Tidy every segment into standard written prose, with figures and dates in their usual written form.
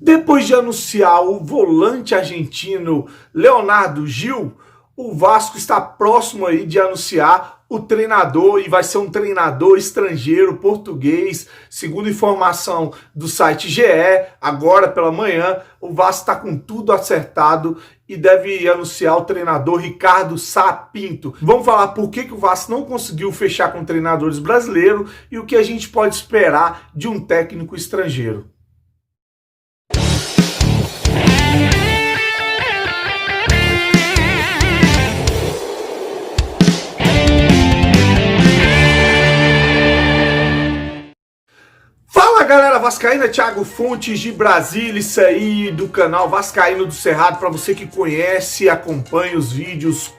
Depois de anunciar o volante argentino Leonardo Gil, o Vasco está próximo aí de anunciar o treinador, e vai ser um treinador estrangeiro, português. Segundo informação do site GE, agora pela manhã, o Vasco está com tudo acertado e deve anunciar o treinador Ricardo Sá Pinto. Vamos falar por que o Vasco não conseguiu fechar com treinadores brasileiros e o que a gente pode esperar de um técnico estrangeiro. Fala galera vascaína, Thiago Fontes de Brasília, isso aí do canal Vascaíno do Cerrado. Para você que conhece, acompanha os vídeos,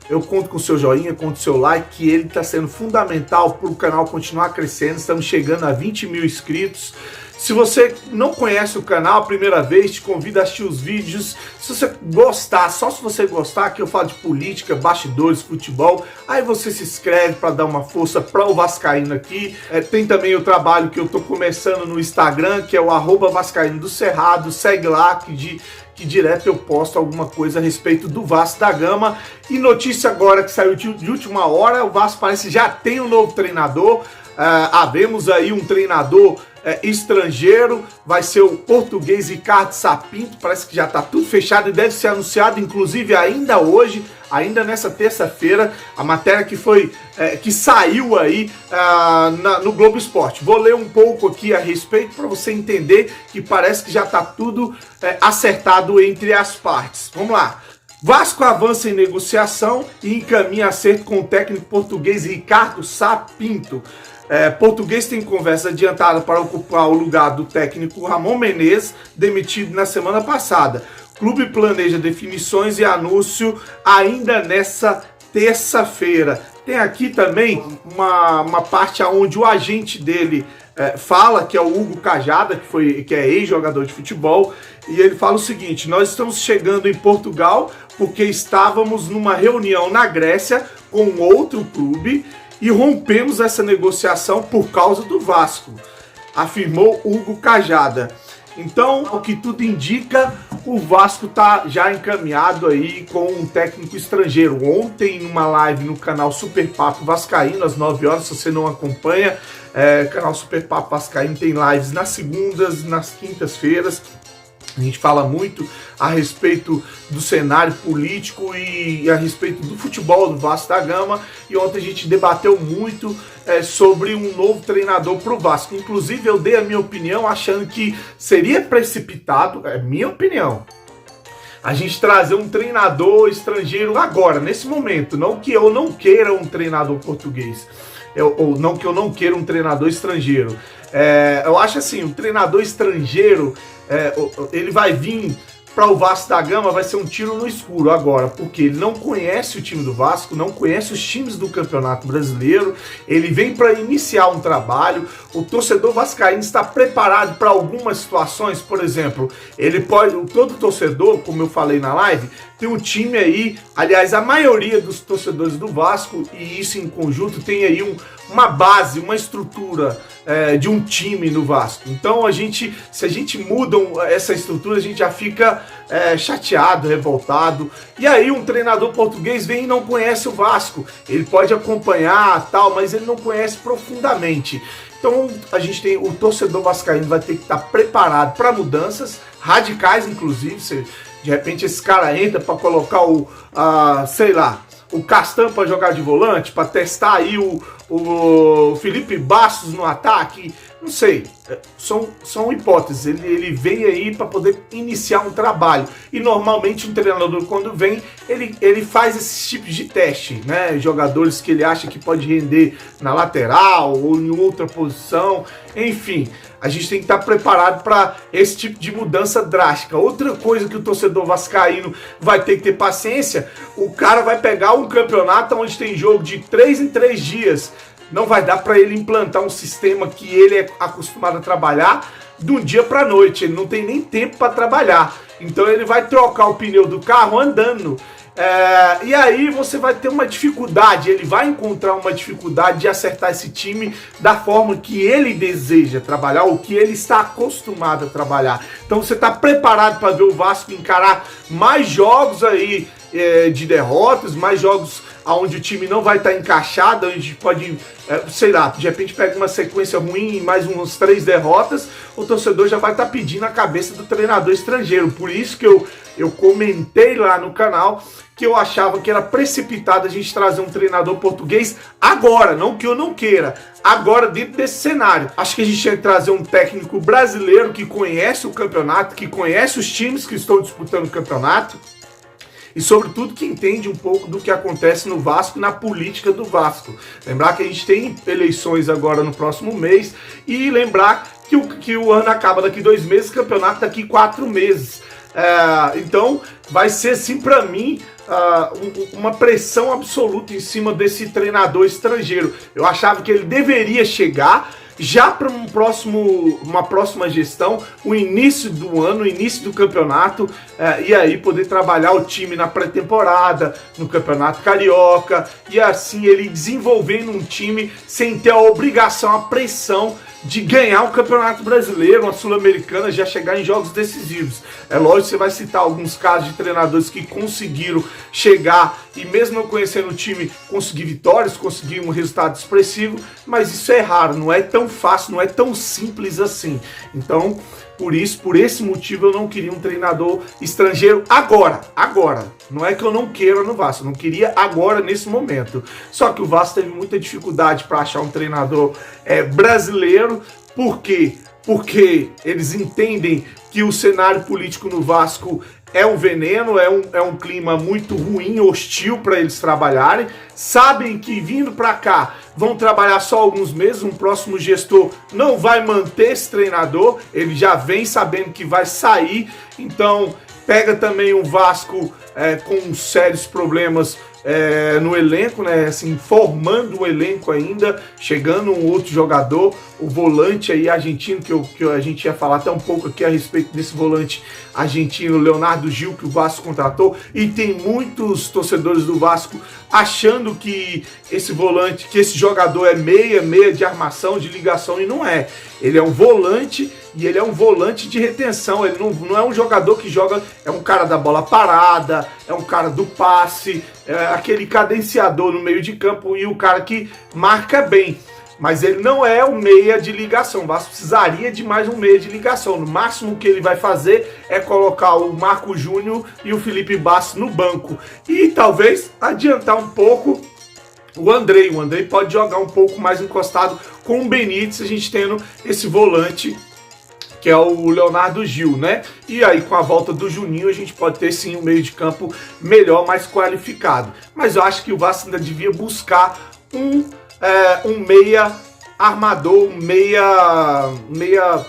eu conto com o seu joinha, conto com o seu like, que ele está sendo fundamental para o canal continuar crescendo. Estamos chegando a 20 mil inscritos. Se você não conhece o canal, a primeira vez, te convido a assistir os vídeos. Se você gostar, só se você gostar, que eu falo de política, bastidores, futebol, aí você se inscreve para dar uma força para o Vascaíno aqui. Tem também o trabalho que eu tô começando no Instagram, que é o @Vascaíno do Cerrado. Segue lá, que direto eu posto alguma coisa a respeito do Vasco da Gama. E notícia agora que saiu de última hora, o Vasco parece que já tem um novo treinador. Havemos aí um treinador estrangeiro, vai ser o português Ricardo Sá Pinto. Parece que já está tudo fechado e deve ser anunciado, inclusive ainda hoje, ainda nessa terça-feira, a matéria que saiu aí no Globo Esporte. Vou ler um pouco aqui a respeito para você entender que parece que já está tudo acertado entre as partes. Vamos lá. Vasco avança em negociação e encaminha acerto com o técnico português Ricardo Sá Pinto. Português tem conversa adiantada para ocupar o lugar do técnico Ramon Menezes, demitido na semana passada. Clube planeja definições e anúncio ainda nessa terça-feira. Tem aqui também uma parte onde o agente dele fala, que é o Hugo Cajada, que é ex-jogador de futebol, e ele fala o seguinte: nós estamos chegando em Portugal porque estávamos numa reunião na Grécia com outro clube e rompemos essa negociação por causa do Vasco, afirmou Hugo Cajada. Então, o que tudo indica, o Vasco está já encaminhado aí com um técnico estrangeiro. Ontem, numa live no canal Super Papo Vascaíno, às 9 horas, se você não acompanha, canal Super Papo Vascaíno tem lives nas segundas, nas quintas-feiras. A gente fala muito a respeito do cenário político e a respeito do futebol do Vasco da Gama. E ontem a gente debateu muito sobre um novo treinador para o Vasco. Inclusive eu dei a minha opinião achando que seria precipitado, é minha opinião, a gente trazer um treinador estrangeiro agora, nesse momento. Não que eu não queira um treinador português, ou não que eu não queira um treinador estrangeiro. Eu acho assim, o treinador estrangeiro, ele vai vir para o Vasco da Gama, vai ser um tiro no escuro agora, porque ele não conhece o time do Vasco, não conhece os times do Campeonato Brasileiro, ele vem para iniciar um trabalho. O torcedor vascaíno está preparado para algumas situações, por exemplo, todo torcedor, como eu falei na live, tem um time aí, aliás, a maioria dos torcedores do Vasco, e isso em conjunto, tem aí uma base, uma estrutura de um time no Vasco. Então, se a gente muda essa estrutura, a gente já fica chateado, revoltado. E aí um treinador português vem e não conhece o Vasco. Ele pode acompanhar, tal, mas ele não conhece profundamente. Então, o torcedor vascaíno vai ter que estar preparado para mudanças radicais, inclusive. De repente esse cara entra para colocar o Castan para jogar de volante, para testar aí o Felipe Bastos no ataque, não sei, são hipóteses. Ele vem aí para poder iniciar um trabalho, e normalmente um treinador, quando vem, ele faz esses tipos de teste, né? Jogadores que ele acha que pode render na lateral ou em outra posição, enfim. A gente tem que estar preparado para esse tipo de mudança drástica. Outra coisa que o torcedor vascaíno vai ter que ter paciência: o cara vai pegar um campeonato onde tem jogo de 3 em 3 dias. Não vai dar para ele implantar um sistema que ele é acostumado a trabalhar de um dia para a noite. Ele não tem nem tempo para trabalhar. Então ele vai trocar o pneu do carro andando. E aí você vai ter uma dificuldade, ele vai encontrar uma dificuldade de acertar esse time da forma que ele deseja trabalhar, ou que ele está acostumado a trabalhar. Então você está preparado para ver o Vasco encarar mais jogos aí de derrotas, mais jogos onde o time não vai estar encaixado, onde a gente pode, sei lá, de repente pega uma sequência ruim e mais umas 3 derrotas, o torcedor já vai estar pedindo a cabeça do treinador estrangeiro. Por isso que eu comentei lá no canal que eu achava que era precipitado a gente trazer um treinador português agora, não que eu não queira, agora dentro desse cenário. Acho que a gente tinha que trazer um técnico brasileiro que conhece o campeonato, que conhece os times que estão disputando o campeonato, e sobretudo que entende um pouco do que acontece no Vasco e na política do Vasco. Lembrar que a gente tem eleições agora no próximo mês e lembrar que o ano acaba daqui 2 meses, o campeonato daqui 4 meses. Então vai ser assim para mim uma pressão absoluta em cima desse treinador estrangeiro. Eu achava que ele deveria chegar já para uma próxima gestão, o início do ano, o início do campeonato, e aí poder trabalhar o time na pré-temporada, no Campeonato Carioca, e assim ele desenvolvendo um time sem ter a obrigação, a pressão de ganhar o Campeonato Brasileiro, uma Sul-Americana, já chegar em jogos decisivos. É lógico que você vai citar alguns casos de treinadores que conseguiram chegar e mesmo não conhecendo o time, conseguir vitórias, conseguir um resultado expressivo, mas isso é raro, não é tão fácil, não é tão simples assim. Então, por esse motivo, eu não queria um treinador estrangeiro agora. Não é que eu não queira no Vasco, eu não queria agora, nesse momento. Só que o Vasco teve muita dificuldade para achar um treinador brasileiro. Por quê? Porque eles entendem que o cenário político no Vasco é um veneno, é um clima muito ruim, hostil para eles trabalharem. Sabem que vindo para cá vão trabalhar só alguns meses, um próximo gestor não vai manter esse treinador, ele já vem sabendo que vai sair, então pega também um Vasco com sérios problemas no elenco, né? Assim, formando o elenco ainda, chegando um outro jogador, o volante aí argentino, que a gente ia falar até um pouco aqui a respeito desse volante argentino, Leonardo Gil, que o Vasco contratou, e tem muitos torcedores do Vasco achando que esse volante, que esse jogador é meia de armação, de ligação, e não é. Ele é um volante, e ele é um volante de retenção, ele não é um jogador que joga, é um cara da bola parada, é um cara do passe, é aquele cadenciador no meio de campo e o cara que marca bem. Mas ele não é o meia de ligação. O Vasco precisaria de mais um meia de ligação. No máximo que ele vai fazer é colocar o Marco Júnior e o Felipe Bastos no banco. E talvez adiantar um pouco o Andrei. O Andrei pode jogar um pouco mais encostado com o Benítez, a gente tendo esse volante que é o Leonardo Gil, né? E aí com a volta do Juninho a gente pode ter sim um meio de campo melhor, mais qualificado. Mas eu acho que o Vasco ainda devia buscar um meia armador, um meia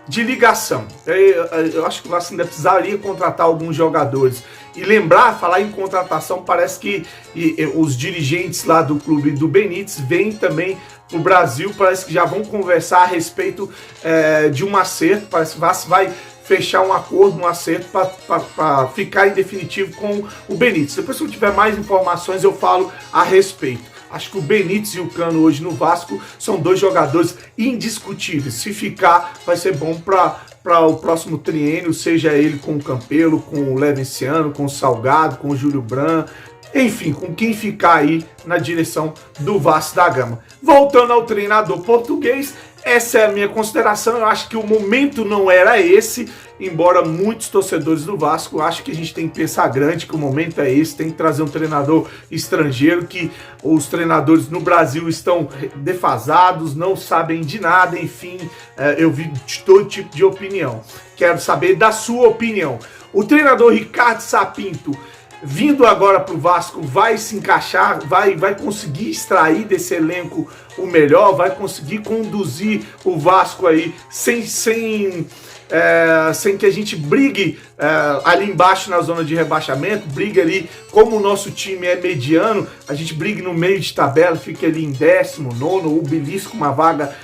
de ligação. Eu acho que o Vasco ainda precisaria contratar alguns jogadores. E lembrar, falar em contratação, parece que os dirigentes lá do clube do Benítez vêm também para o Brasil, parece que já vão conversar a respeito de um acerto, parece que o Vasco vai fechar um acordo, um acerto para ficar em definitivo com o Benítez. Depois, se eu tiver mais informações, eu falo a respeito. Acho que o Benítez e o Cano hoje no Vasco são 2 jogadores indiscutíveis. Se ficar, vai ser bom para o próximo triênio, seja ele com o Campelo, com o Levenciano, com o Salgado, com o Júlio Branco, enfim, com quem ficar aí na direção do Vasco da Gama. Voltando ao treinador português, essa é a minha consideração. Eu acho que o momento não era esse, embora muitos torcedores do Vasco acham que a gente tem que pensar grande, que o momento é esse, tem que trazer um treinador estrangeiro, que os treinadores no Brasil estão defasados, não sabem de nada, enfim, eu vi de todo tipo de opinião. Quero saber da sua opinião. O treinador Ricardo Sapinto, vindo agora para o Vasco, vai se encaixar, vai conseguir extrair desse elenco o melhor, vai conseguir conduzir o Vasco aí sem que a gente brigue ali embaixo na zona de rebaixamento, brigue ali, como o nosso time é mediano, a gente brigue no meio de tabela, fique ali em 19º, ou belisca uma vaga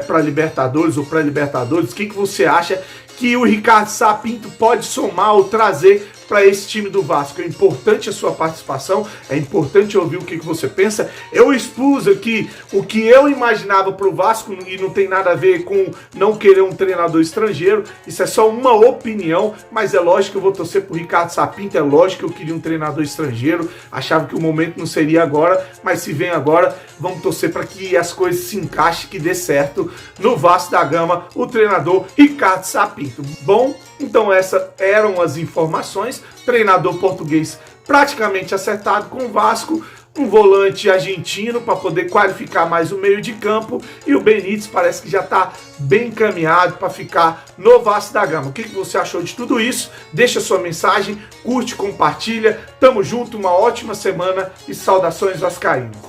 para Libertadores ou pré-Libertadores. O que você acha que o Ricardo Sapinto pode somar ou trazer para esse time do Vasco. É importante a sua participação, é importante ouvir o que você pensa. Eu expus aqui o que eu imaginava para o Vasco e não tem nada a ver com não querer um treinador estrangeiro. Isso é só uma opinião, mas é lógico que eu vou torcer pro Ricardo Sapinto, é lógico que eu queria um treinador estrangeiro, achava que o momento não seria agora, mas se vem agora, vamos torcer para que as coisas se encaixem, que dê certo no Vasco da Gama, o treinador Ricardo Sapinto. Bom, então essas eram as informações. Treinador português praticamente acertado com o Vasco, um volante argentino para poder qualificar mais o meio de campo, e o Benítez parece que já está bem encaminhado para ficar no Vasco da Gama. O que você achou de tudo isso? Deixa sua mensagem, curte, compartilha, tamo junto, uma ótima semana e saudações vascaínas.